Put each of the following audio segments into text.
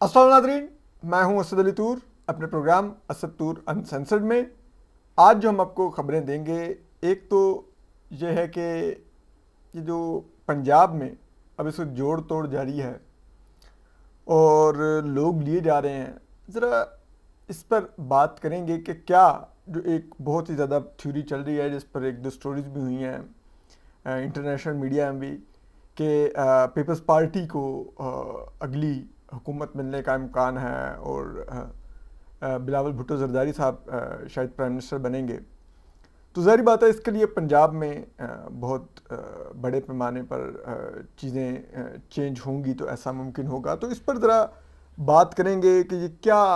अस्सलाम नाज़रीन, मैं हूं असद अली तूर अपने प्रोग्राम असद तूर अनसेंसर्ड में। आज जो हम आपको खबरें देंगे, एक तो ये है कि ये जो पंजाब में अब इस वक्त जोड़ तोड़ जारी है और लोग लिए जा रहे हैं। ज़रा इस पर बात करेंगे कि क्या जो एक बहुत ही ज़्यादा थ्योरी चल रही है, जिस पर एक दो स्टोरीज भी हुई हैं इंटरनेशनल मीडिया में भी, कि पीपल्स पार्टी को अगली हुकूमत मिलने का इम्कान है और बिलावल भुट्टो जरदारी साहब शायद प्राइम मिनिस्टर बनेंगे। तो ज़ाहिर बात है इसके लिए पंजाब में बहुत बड़े पैमाने पर चीज़ें चेंज होंगी, तो ऐसा मुमकिन होगा। तो इस पर ज़रा बात करेंगे कि ये क्या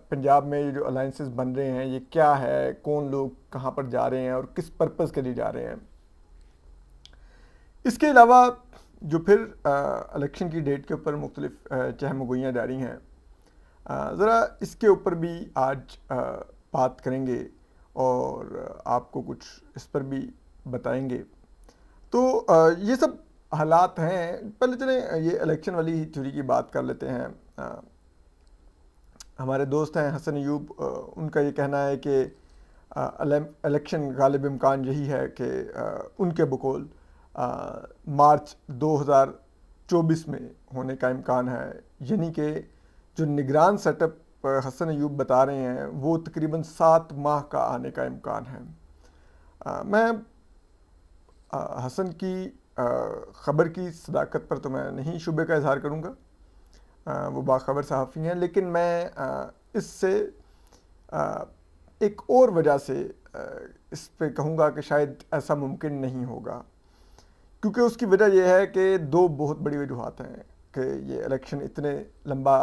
पंजाब में ये जो अलाइंसेस बन रहे हैं ये क्या है, कौन लोग कहाँ पर जा रहे हैं और किस पर्पज़ के लिए जा रहे हैं। इसके अलावा जो फिर इलेक्शन की डेट के ऊपर मुख्तलिफ चहमगोइयाँ जारी हैं, ज़रा इसके ऊपर भी आज बात करेंगे और आपको कुछ इस पर भी बताएंगे। तो ये सब हालात हैं। पहले चलें ये इलेक्शन वाली ही थ्योरी की बात कर लेते हैं। हमारे दोस्त हैं हसन अयूब, उनका ये कहना है कि इलेक्शन गालिब इम्कान यही है कि उनके बकौल मार्च 2024 में होने का इम्कान है। यानी कि जो निगरान सेटअप हसन अयूब बता रहे हैं वो तकरीबन 7 माह का आने का इम्कान है। मैं हसन की ख़बर की सदाकत पर तो मैं नहीं शुबे का इजहार करूँगा, वो बाखबर सहाफ़ी हैं, लेकिन मैं इससे एक और वजह से इस पे कहूँगा कि शायद ऐसा मुमकिन नहीं होगा, क्योंकि उसकी वजह यह है कि दो बहुत बड़ी वजूहत हैं कि ये इलेक्शन इतने लंबा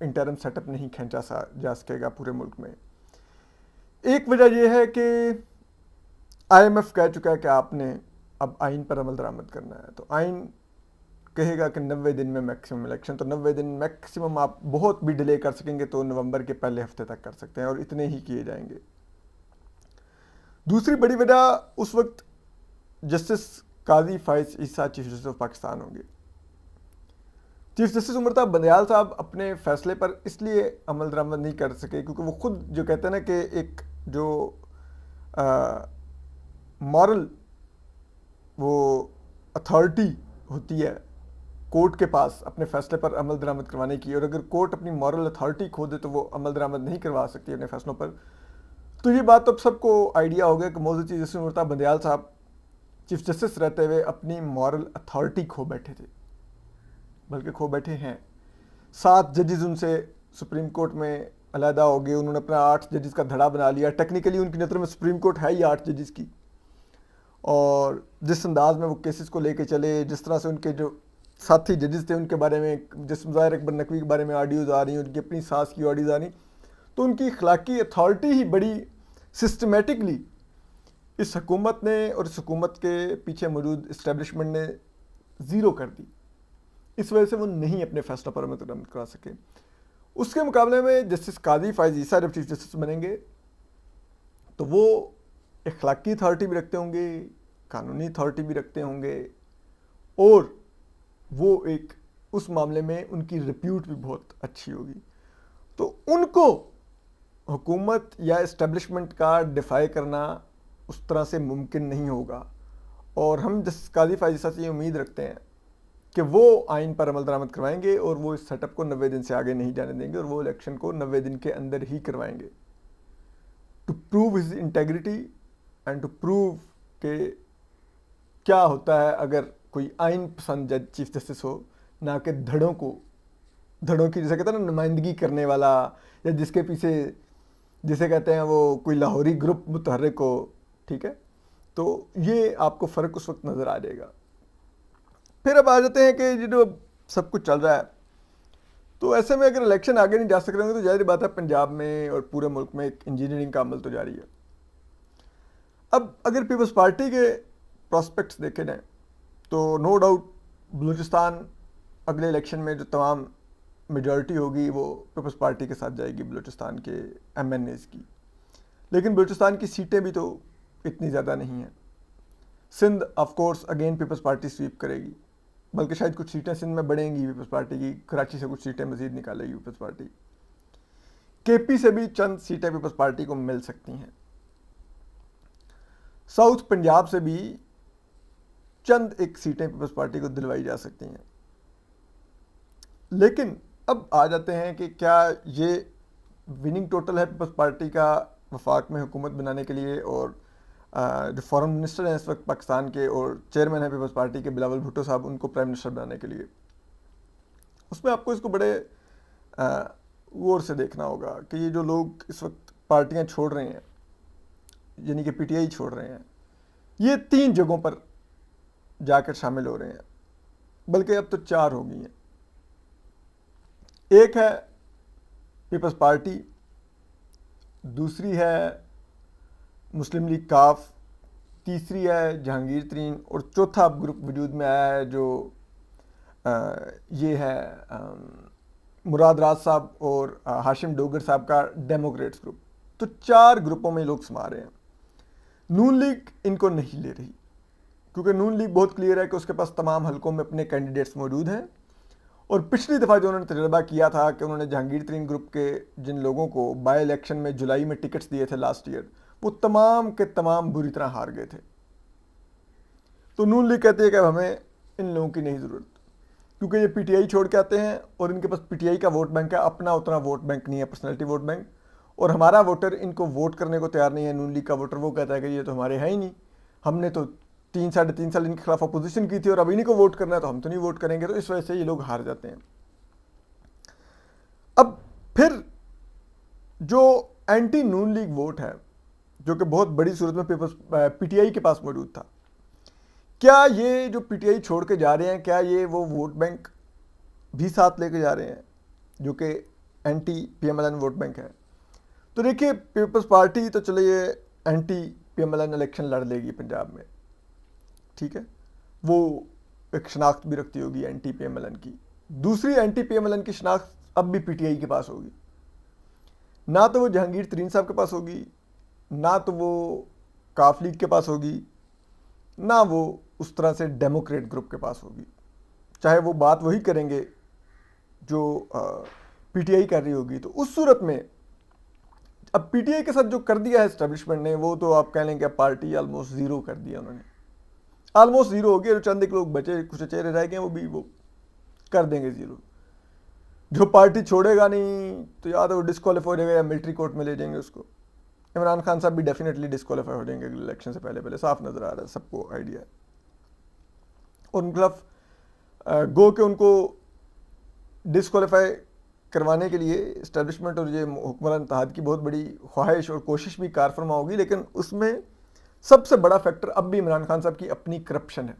इंटरम सेटअप नहीं खींचा जा सकेगा पूरे मुल्क में। एक वजह यह है कि IMF कह चुका है कि आपने अब आइन पर अमल दरामद करना है। तो आइन कहेगा कि 90 दिन में मैक्सिमम इलेक्शन, तो 90 दिन मैक्सिमम, आप बहुत भी डिले कर सकेंगे तो नवंबर के पहले हफ्ते तक कर सकते हैं और इतने ही किए जाएंगे। दूसरी बड़ी वजह, उस वक्त justice Qazi Faez Isa chief justice of Pakistan होंगे। चीफ जस्टिस उमरता बंदयाल साहब अपने फैसले पर इसलिए अमल दरामद नहीं कर सके क्योंकि वो खुद जो कहते हैं ना कि एक जो मॉरल वो अथॉरिटी होती है कोर्ट के पास अपने फैसले पर अमल दरामद करवाने की, और अगर कोर्ट अपनी मॉरल अथॉरिटी खो दे तो वो अमल दरामद नहीं करवा सकती अपने फैसलों पर। तो ये बात अब सबको आइडिया हो गया कि मौजूद चीफ जस्टिस उमरता बंदयाल साहब चीफ जस्टिस रहते हुए अपनी मॉरल अथॉरिटी खो बैठे थे, बल्कि खो बैठे हैं। 7 जजेस उनसे सुप्रीम कोर्ट में अलहदा हो गए, उन्होंने अपना 8 जजेस का धड़ा बना लिया। टेक्निकली उनकी नज़र में सुप्रीम कोर्ट है ही 8 जजेस की, और जिस अंदाज में वो केसेस को लेके चले, जिस तरह से उनके जो साथी जजेस थे उनके बारे में, जिस मुज़ाहिर अकबर नकवी के बारे में ऑडियोज़ आ रही हैं, उनकी अपनी सास की ऑडियोज़ आ रही, तो उनकी अखलाकी अथॉरिटी ही बड़ी सिस्टमेटिकली इस हुकूमत ने और इस हुकूमत के पीछे मौजूद इस्टेब्लिशमेंट ने ज़ीरो कर दी। इस वजह से वो नहीं अपने फैसलों पर अमल करा सके। उसके मुकाबले में जस्टिस काजी फाइज ईसा जब चीफ जस्टिस बनेंगे तो वो अखलाकी अथॉरिटी भी रखते होंगे, कानूनी अथॉरिटी भी रखते होंगे, और वो एक उस मामले में उनकी रिप्यूट भी बहुत अच्छी होगी। तो उनको हुकूमत या इस्टेब्लिशमेंट का डिफाई करना उस तरह से मुमकिन नहीं होगा, और हम जस्टिस काजी फाइज ईसा से ये उम्मीद रखते हैं कि वो आइन पर अमल दरामद करवाएंगे और वो इस सेटअप को 90 दिन से आगे नहीं जाने देंगे और वो इलेक्शन को 90 दिन के अंदर ही करवाएंगे, to prove his integrity and to prove के क्या होता है अगर कोई आइन पसंद जज चीफ जस्टिस हो, ना कि धड़ों की जैसे कहते हैं ना नुमाइंदगी करने वाला, या जिसके पीछे जिसे कहते हैं वो कोई लाहौरी ग्रुप मुतहर्रिक हो। ठीक है, तो ये आपको फ़र्क उस वक्त नज़र आ जाएगा। फिर अब आ जाते हैं कि ये जो सब कुछ चल रहा है, तो ऐसे में अगर इलेक्शन आगे नहीं जा सक रहे हैं तो जाहिर बात है पंजाब में और पूरे मुल्क में एक इंजीनियरिंग का अमल तो जारी है। अब अगर पीपल्स पार्टी के प्रॉस्पेक्ट्स देखे जाएँ तो नो डाउट बलूचिस्तान अगले इलेक्शन में जो तमाम मेजॉरिटी होगी वो पीपल्स पार्टी के साथ जाएगी, बलूचिस्तान के MNAs की। लेकिन बलूचिस्तान की सीटें भी तो इतनी ज़्यादा नहीं हैं। Sindh of course again Peoples Party sweep करेगी, बल्कि शायद कुछ सीटें सिंध में बढ़ेंगी पीपल्स पार्टी की, कराची से कुछ सीटें मजीद निकालेगी पीपल्स पार्टी, केपी से भी चंद सीटें पीपल्स पार्टी को मिल सकती हैं, साउथ पंजाब से भी चंद एक सीटें पीपल्स पार्टी को दिलवाई जा सकती हैं। लेकिन अब आ जाते हैं कि क्या ये विनिंग टोटल है पीपल्स पार्टी का वफाक में हुकूमत बनाने के लिए, और जो फॉरेन मिनिस्टर हैं इस वक्त पाकिस्तान के और चेयरमैन हैं पीपल्स पार्टी के बिलावल भुट्टो साहब, उनको प्राइम मिनिस्टर बनाने के लिए, उसमें आपको इसको बड़े गौर से देखना होगा कि ये जो लोग इस वक्त पार्टियां छोड़ रहे हैं, यानी कि पीटीआई छोड़ रहे हैं, ये 3 जगहों पर जाकर शामिल हो रहे हैं, बल्कि अब तो 4 हो गई हैं। एक है पीपल्स पार्टी, दूसरी है मुस्लिम लीग काफ, तीसरी है जहांगीर तरीन, और चौथा ग्रुप वजूद में आया है जो ये है मुराद राज साहब और हाशिम डोगर साहब का डेमोक्रेट्स ग्रुप। तो 4 ग्रुपों में लोग समा रहे हैं। नून लीग इनको नहीं ले रही, क्योंकि नून लीग बहुत क्लियर है कि उसके पास तमाम हलकों में अपने कैंडिडेट्स मौजूद हैं, और पिछली दफ़ा जो उन्होंने तजर्बा किया था कि उन्होंने जहांगीर तरीन ग्रुप के जिन लोगों को बाई इलेक्शन में जुलाई में टिकट्स दिए थे लास्ट ईयर, वो तमाम के तमाम बुरी तरह हार गए थे। तो नून लीग कहती है कि अब हमें इन लोगों की नहीं ज़रूरत, क्योंकि ये पीटीआई छोड़ के आते हैं और इनके पास पीटीआई का वोट बैंक है, अपना उतना वोट बैंक नहीं है, पर्सनैलिटी वोट बैंक, और हमारा वोटर इनको वोट करने को तैयार नहीं है। नून लीग का वोटर वो कहता है कि ये तो हमारे हैं ही नहीं, हमने तो 3-3.5 साल इनके खिलाफ अपोजिशन की थी और अब इन्हीं को वोट करना है, तो हम तो नहीं वोट करेंगे। तो इस वजह से ये लोग हार जाते हैं। अब फिर जो एंटी नून लीग वोट है, जो कि बहुत बड़ी सूरत में पीपल्स पीटीआई के पास मौजूद था, क्या ये जो पीटीआई छोड़ के जा रहे हैं, क्या ये वो वोट बैंक भी साथ लेके जा रहे हैं जो कि एंटी पीएमएलएन वोट बैंक है? तो देखिए, पीपल्स पार्टी तो चले ये एंटी पीएमएलएन इलेक्शन लड़ लेगी पंजाब में, ठीक है, वो एक शनाख्त भी रखती होगी एंटी पीएमएलएन की। दूसरी एंटी पीएमएलएन की शनाख्त अब भी पीटीआई के पास होगी, ना तो वो जहांगीर तरीन साहब के पास होगी, ना तो वो काफ लीग के पास होगी, ना वो उस तरह से डेमोक्रेट ग्रुप के पास होगी। चाहे वो बात वही करेंगे जो पीटीआई कर रही होगी। तो उस सूरत में अब पीटीआई के साथ जो कर दिया है एस्टेब्लिशमेंट ने, वो तो आप कह लेंगे पार्टी ऑलमोस्ट ज़ीरो कर दिया उन्होंने, ऑलमोस्ट ज़ीरो हो गया। जो चंद एक लोग बचे, कुछ चेहरे रह गए, वो भी वो कर देंगे ज़ीरो। जो पार्टी छोड़ेगा नहीं तो या तो वो डिस्क्वालीफाई हो जाएगा या मिलिट्री कोर्ट में ले जाएंगे उसको। इमरान खान साहब भी डेफिनेटली डिस्क्वालीफाई हो जाएंगे इलेक्शन से पहले पहले, साफ नज़र आ रहा है, सबको आइडिया है। और मतलब गो के उनको डिस्क्वालीफाई करवाने के लिए इस्टेब्लिशमेंट और ये हुक्मरान इत्तेहाद की बहुत बड़ी ख्वाहिश और कोशिश भी कारफरमा होगी, लेकिन उसमें सबसे बड़ा फैक्टर अब भी इमरान खान साहब की अपनी करप्शन है,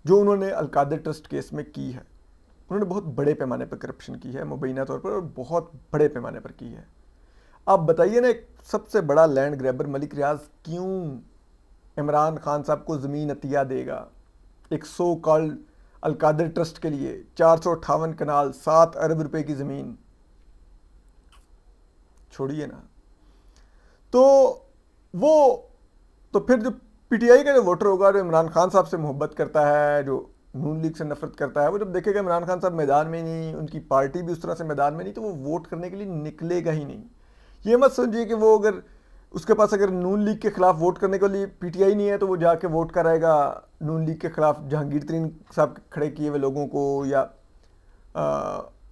जो उन्होंने अलकादर ट्रस्ट केस में की है। उन्होंने बहुत बड़े पैमाने पर करप्शन की है, मुबैना तौर पर, और बहुत बड़े पैमाने पर की है। आप बताइए ना, एक सबसे बड़ा लैंड ग्रैबर मलिक रियाज क्यों इमरान खान साहब को ज़मीन अतिया देगा? एक सो कॉल्ड अलकादर ट्रस्ट के लिए 458 कनाल, 7 अरब रुपए की ज़मीन, छोड़िए ना। तो वो तो फिर जो पीटीआई का जो वोटर होगा, जो इमरान खान साहब से मोहब्बत करता है, जो नून लीग से नफरत करता है, वो जब देखेगा इमरान खान साहब मैदान में नहीं, उनकी पार्टी भी उस तरह से मैदान में नहीं, तो वो वोट करने के लिए निकलेगा ही नहीं। ये मत समझिए कि वो अगर उसके पास अगर नून लीग के खिलाफ वोट करने के लिए पीटीआई नहीं है तो वो जाके वोट कराएगा नून लीग के खिलाफ जहांगीर तरीन साहब खड़े किए हुए लोगों को, या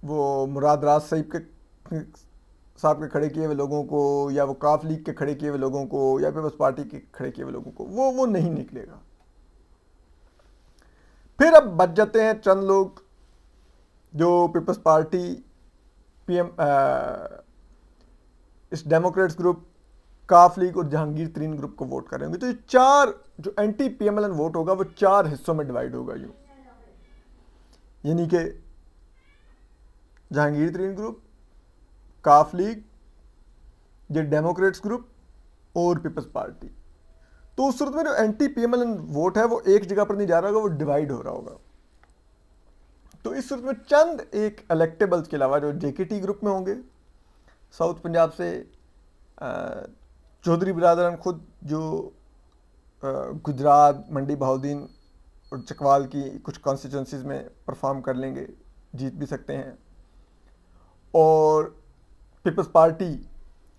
वो मुराद राज साहब के खड़े किए हुए लोगों को, या वो काफ लीग के खड़े किए हुए लोगों को, या पीपल्स पार्टी के खड़े किए हुए लोगों को, वो नहीं निकलेगा। फिर अब बच जाते हैं चंद लोग जो पीपल्स पार्टी, पीएम, इस डेमोक्रेट्स ग्रुप, काफ लीग और जहांगीर तरीन ग्रुप को वोट करेंगे। तो ये 4 जो एंटी पीएमएलएन वोट होगा वो 4 हिस्सों में डिवाइड होगा यूं, यानी कि जहांगीर तरीन ग्रुप, काफ लीग, ये डेमोक्रेट्स ग्रुप और पीपल्स पार्टी। तो उस सूरत में जो एंटी पीएमएलएन वोट है वो एक जगह पर नहीं जा रहा होगा, वो डिवाइड हो रहा होगा। तो इस सूरत में चंद एक इलेक्टेबल्स के अलावा जो जेकेटी ग्रुप में होंगे साउथ पंजाब से, चौधरी बिरादरान खुद जो गुजरात, मंडी बहाउद्दीन और चकवाल की कुछ कॉन्स्टिट्यूंसीज में परफॉर्म कर लेंगे, जीत भी सकते हैं। और पीपल्स पार्टी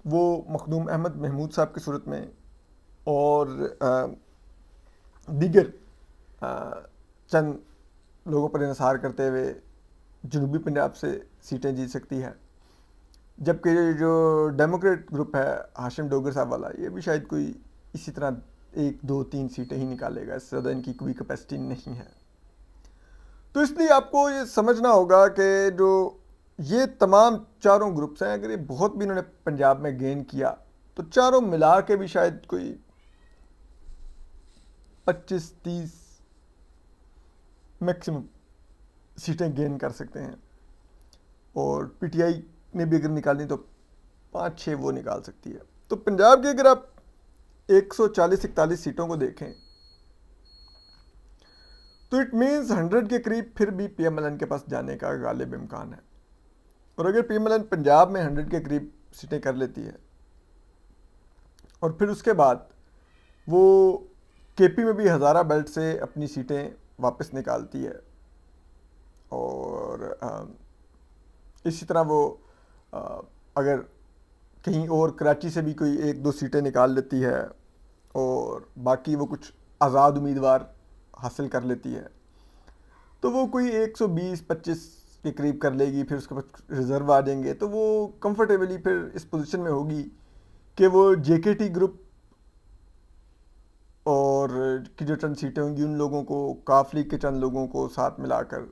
वो मखदूम अहमद महमूद साहब की सूरत में और दीगर चंद लोगों पर इंसार करते हुए जनूबी पंजाब से सीटें जीत सकती है। जबकि जो डेमोक्रेट ग्रुप है हाशिम डोगर साहब वाला, ये भी शायद कोई इसी तरह 1 2 3 सीटें ही निकालेगा, इससे ज़्यादा इनकी कोई कैपेसिटी नहीं है। तो इसलिए आपको ये समझना होगा कि जो ये तमाम चारों ग्रुप्स हैं, अगर ये बहुत भी इन्होंने पंजाब में गेन किया तो चारों मिला के भी शायद कोई 25 30 मैक्सिमम सीटें गेन कर सकते हैं। और पीटीआई ने भी अगर निकालनी तो 5 6 वो निकाल सकती है। तो पंजाब की अगर आप 140 41 सीटों को देखें तो इट मीन्स 100 के करीब फिर भी पीएमएलएन के पास जाने का गालिब इम्कान है। और अगर पीएमएलएन पंजाब में 100 के करीब सीटें कर लेती है और फिर उसके बाद वो केपी में भी हज़ारा बेल्ट से अपनी सीटें वापस निकालती है और इसी तरह वो अगर कहीं और कराची से भी कोई 1 2 सीटें निकाल लेती है और बाकी वो कुछ आज़ाद उम्मीदवार हासिल कर लेती है तो वो कोई 120 25 के करीब कर लेगी। फिर उसके बाद रिजर्व आ जाएंगे तो वो कंफर्टेबली फिर इस पोजीशन में होगी कि वो जेकेटी ग्रुप और की जो चंद सीटें होंगी उन लोगों को, काफ लीग के चंद लोगों को साथ मिलाकर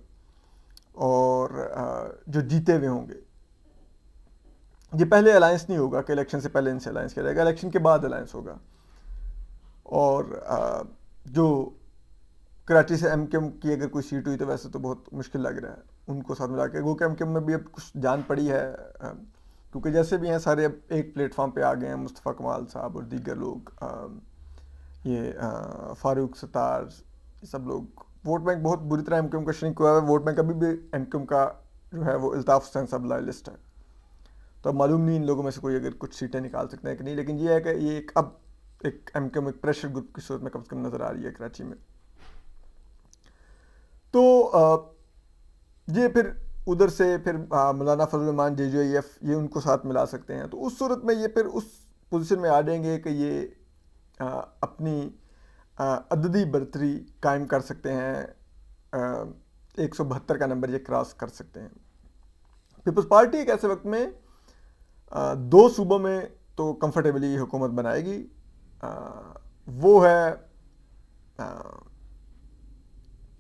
और जो जीते हुए होंगे, ये पहले अलायंस नहीं होगा कि इलेक्शन से पहले इनसे अलायंस किया जाएगा, इलेक्शन के बाद अलायंस होगा। और जो कराची से एमकेएम की अगर कोई सीट हुई तो वैसे तो बहुत मुश्किल लग रहा है उनको साथ मिला के। वो कि एमकेएम में भी अब कुछ जान पड़ी है क्योंकि जैसे भी हैं सारे अब एक प्लेटफॉर्म पे आ गए हैं, मुस्तफ़ा कमाल साहब और दीगर लोग, ये फारूक सत्तार, ये सब लोग। वोट बैंक बहुत बुरी तरह एमकेएम का श्रिंक हुआ है। वोट बैंक अभी भी एमकेएम का जो है वो अल्ताफ़ हुसैन साहब लाइलिस्ट है, तो अब मालूम नहीं इन लोगों में से कोई अगर कुछ सीटें निकाल सकते हैं कि नहीं। लेकिन ये है कि ये अब एक एमकेएम एक प्रेशर ग्रुप की सूरत में कम से कम नज़र आ रही है कराची में। तो ये फिर उधर से फिर मौलाना फजल रहमान जेजेएफ ये उनको साथ मिला सकते हैं। तो उस सूरत में ये फिर उस पोजीशन में आ जाएंगे कि ये अपनी अददी बरतरी कायम कर सकते हैं, 172 का नंबर ये क्रॉस कर सकते हैं। पीपल्स पार्टी एक ऐसे वक्त में 2 सूबों में तो कंफर्टेबली हुकूमत बनाएगी, वो है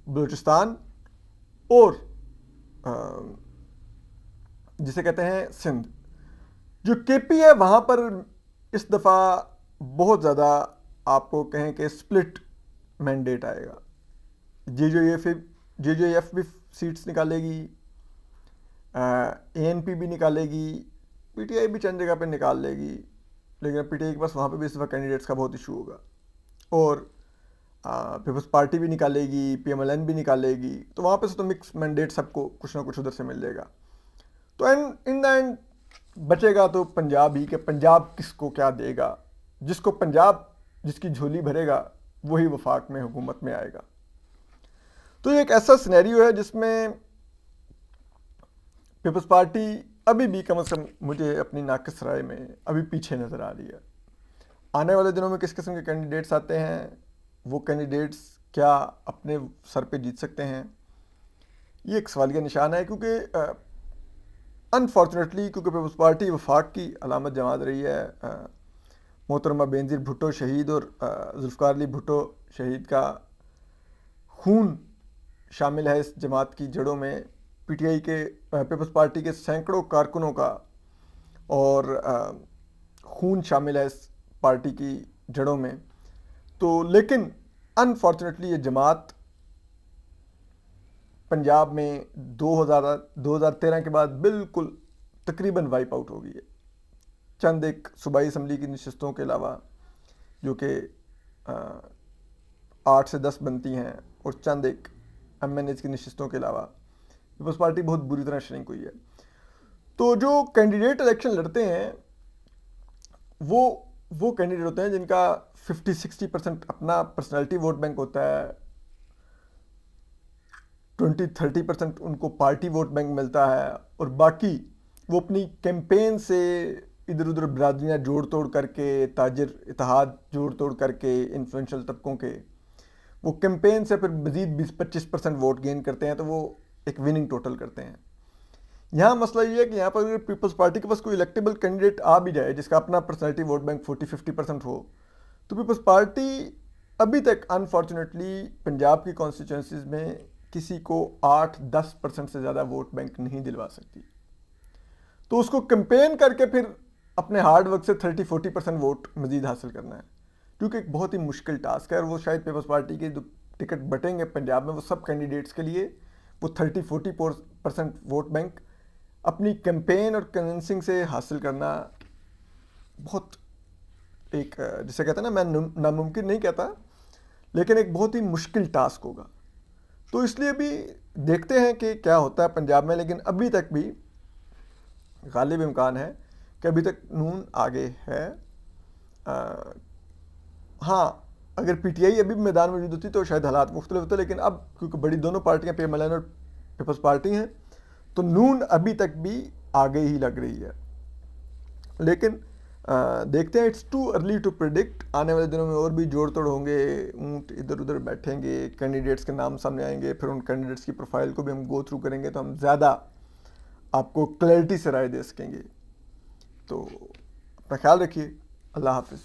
बलूचिस्तान और जिसे कहते हैं सिंध। जो केपी है वहाँ पर इस दफ़ा बहुत ज़्यादा आपको कहें कि स्प्लिट मैंडेट आएगा। जेजेएफ भी सीट्स निकालेगी, एएनपी भी निकालेगी, पीटीआई भी चंद जगह पे निकाल लेगी, लेकिन पीटीआई के पास वहाँ पे भी इस दफ़ा कैंडिडेट्स का बहुत इशू होगा। और पीपल्स पार्टी भी निकालेगी, पीएमएलएन भी निकालेगी, तो वहाँ पे से तो मिक्स मैंडेट सबको कुछ ना कुछ उधर से मिल जाएगा। तो इन द एंड बचेगा तो पंजाब ही, कि पंजाब किसको क्या देगा। जिसको पंजाब जिसकी झोली भरेगा वही वफाक में हुकूमत में आएगा। तो ये एक ऐसा सिनेरियो है जिसमें पीपल्स पार्टी अभी भी कम से कम मुझे अपनी नाकिस राय में अभी पीछे नज़र आ रही है। आने वाले दिनों में किस किस्म के कैंडिडेट्स आते हैं, वो कैंडिडेट्स क्या अपने सर पे जीत सकते हैं, ये एक सवालिया निशान है। क्योंकि अनफॉर्चुनेटली क्योंकि पीपल्स पार्टी वफाक की अलामत जमात रही है, मोहतरमा बेनज़ीर भुट्टो शहीद और जुल्फ़िकार अली भुट्टो शहीद का खून शामिल है इस जमात की जड़ों में। पीटीआई के पीपल्स पार्टी के सैकड़ों कारकुनों का और खून शामिल है इस पार्टी की जड़ों में। तो लेकिन अनफॉर्चुनेटली ये जमात पंजाब में 2013 के बाद बिल्कुल तकरीबन वाइप आउट हो गई है। चंद एक सूबाई असम्बली की नशस्तों के अलावा जो कि 8 से 10 बनती हैं और चंद एक एमएनएज की नशस्तों के अलावा पीपल्स पार्टी बहुत बुरी तरह श्रिंक हुई है। तो जो कैंडिडेट इलेक्शन लड़ते हैं वो कैंडिडेट होते हैं जिनका 50-60% अपना पर्सनैलिटी वोट बैंक होता है, 20-30% उनको पार्टी वोट बैंक मिलता है, और बाकी वो अपनी कैंपेन से इधर उधर बिरादरियाँ जोड़ तोड़ करके, ताजिर इत्तेहाद जोड़ तोड़ करके, इन्फ्लुएंशियल तबकों के, वो कैंपेन से फिर मज़ीद 20-25% वोट गेन करते हैं, तो वो एक विनिंग टोटल करते हैं। यहाँ मसला ये है कि यहाँ पर अगर पीपल्स पार्टी के पास कोई इलेक्टेबल कैंडिडेट आ भी जाए जिसका अपना पर्सनैलिटी वोट बैंक 40-50% हो, तो पीपल्स पार्टी अभी तक अनफॉर्चुनेटली पंजाब की कॉन्स्टिट्यूंसीज में किसी को 8-10% से ज़्यादा वोट बैंक नहीं दिलवा सकती। तो उसको कैंपेन करके फिर अपने हार्ड वर्क से 30-40% वोट मजीद हासिल करना है, क्योंकि एक बहुत ही मुश्किल टास्क है। और वो शायद पीपल्स पार्टी के जो टिकट बटेंगे पंजाब में, वो सब कैंडिडेट्स के लिए वो 30-40% वोट बैंक अपनी कैंपेन और कन्विंसिंग से हासिल करना बहुत एक, जिसे कहते हैं ना, मैं नामुमकिन नहीं कहता, लेकिन एक बहुत ही मुश्किल टास्क होगा। तो इसलिए भी देखते हैं कि क्या होता है पंजाब में, लेकिन अभी तक भी गालिब इम्कान है कि अभी तक नून आगे है। हाँ, अगर पीटीआई अभी भी मैदान में मौजूद होती तो शायद हालात मुख्तलिफ होते, लेकिन अब क्योंकि बड़ी दोनों पार्टियां पीएमएलएन और पीपल्स पार्टी हैं, तो नून अभी तक भी आगे ही लग रही है। लेकिन देखते हैं, it's too early to predict. आने वाले दिनों में और भी जोड़ तोड़ होंगे, ऊँट इधर उधर बैठेंगे, कैंडिडेट्स के नाम सामने आएंगे, फिर उन कैंडिडेट्स की प्रोफाइल को भी हम गो थ्रू करेंगे, तो हम ज़्यादा आपको क्लैरिटी से राय दे सकेंगे। तो अपना ख्याल रखिए। अल्लाह हाफिज़।